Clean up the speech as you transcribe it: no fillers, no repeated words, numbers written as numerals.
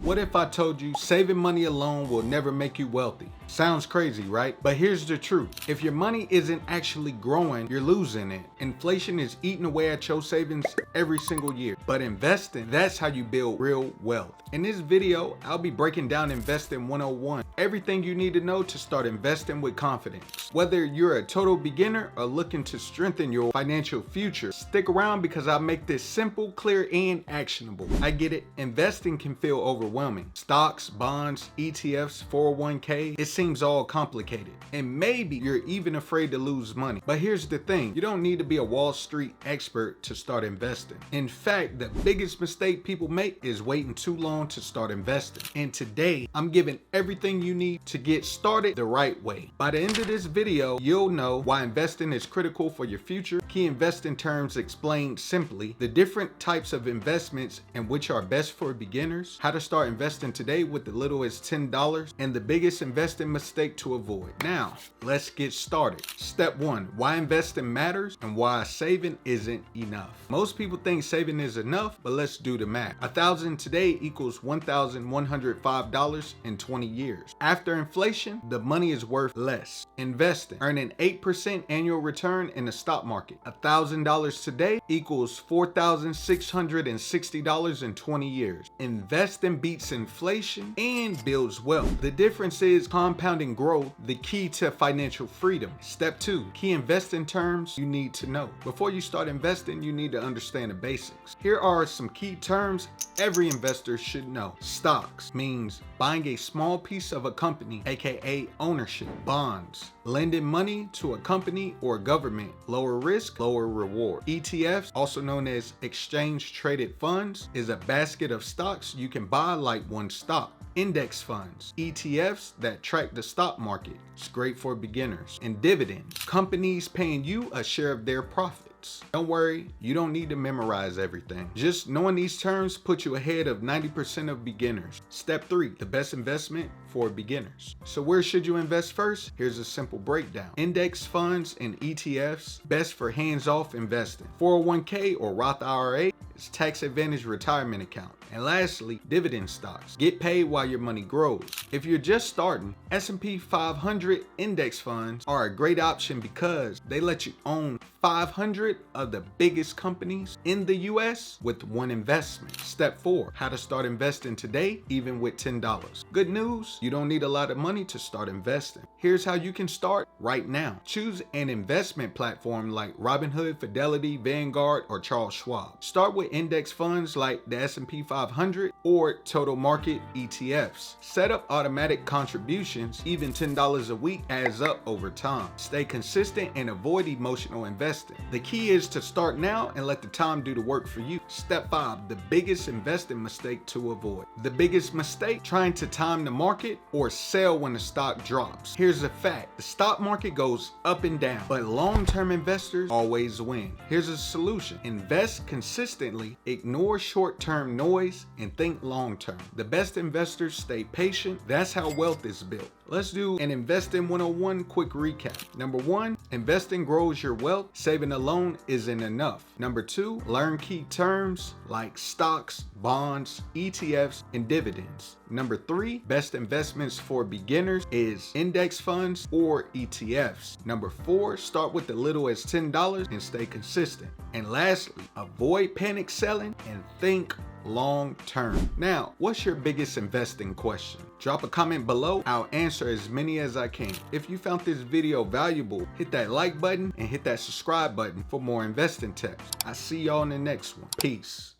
What if I told you saving money alone will never make you wealthy? Sounds crazy, right? But here's the truth. If your money isn't actually growing, you're losing it. Inflation is eating away at your savings every single year. But investing, that's how you build real wealth. In this video, I'll be breaking down Investing 101. Everything you need to know to start investing with confidence. Whether you're a total beginner or looking to strengthen your financial future, stick around because I'll make this simple, clear, and actionable. I get it. Investing can feel overwhelming. Stocks, bonds, ETFs, 401k, it seems all complicated. And maybe you're even afraid to lose money. But here's the thing, you don't need to be a Wall Street expert to start investing. In fact, the biggest mistake people make is waiting too long to start investing. And today, I'm giving everything you need to get started the right way. By the end of this video, you'll know why investing is critical for your future, key investing terms explained simply, the different types of investments and which are best for beginners, how to start investing today with as little as $10, and the biggest investing mistake to avoid. Now, let's get started. Step 1, why investing matters and why saving isn't enough. Most people think saving is enough, but let's do the math. 1,000 today equals $1,105 in 20 years. After inflation, the money is worth less. Investing, earning 8% annual return in the stock market. $1,000 today equals $4,660 in 20 years. Investing beats inflation and builds wealth. The difference is compounding growth, the key to financial freedom. Step 2, key investing terms you need to know. Before you start investing, you need to understand the basics. Here are some key terms every investor should know. Stocks means buying a small piece of a company, aka ownership. Bonds, lending money to a company or government, lower risk, lower reward. ETFs, also known as exchange traded funds, is a basket of stocks you can buy like one stock. Index funds, ETFs that track the stock market. It's great for beginners. And dividends, companies paying you a share of their profits. Don't worry, you don't need to memorize everything. Just knowing these terms puts you ahead of 90% of beginners. Step 3, the best investment for beginners. So where should you invest first? Here's a simple breakdown. Index funds and ETFs, best for hands-off investing. 401k or Roth IRA is tax advantage retirement account. And lastly, dividend stocks. Get paid while your money grows. If you're just starting, S&P 500 index funds are a great option because they let you own 500 of the biggest companies in the US with one investment. Step 4, how to start investing today, even with $10. Good news, you don't need a lot of money to start investing. Here's how you can start right now. Choose an investment platform like Robinhood, Fidelity, Vanguard, or Charles Schwab. Start with index funds like the S&P 500 or total market ETFs. Set up automatic contributions, even $10 a week adds up over time. Stay consistent and avoid emotional investing. The key is to start now and let the time do the work for you. Step 5, the biggest investing mistake to avoid. The biggest mistake, trying to time the market or sell when the stock drops. Here's a fact, the stock market goes up and down, but long-term investors always win. Here's a solution, invest consistently, ignore short-term noise, and think long-term. The best investors stay patient. That's how wealth is built. Let's do an Investing 101 quick recap. Number 1, investing grows your wealth. Saving alone isn't enough. Number 2, learn key terms like stocks, bonds, ETFs, and dividends. Number 3, best investments for beginners is index funds or ETFs. Number 4, start with as little as $10 and stay consistent. And lastly, avoid panic selling and think long term. Now, what's your biggest investing question? Drop a comment below. I'll answer as many as I can. If you found this video valuable, hit that like button and hit that subscribe button for more investing tips. I'll see y'all in the next one. Peace.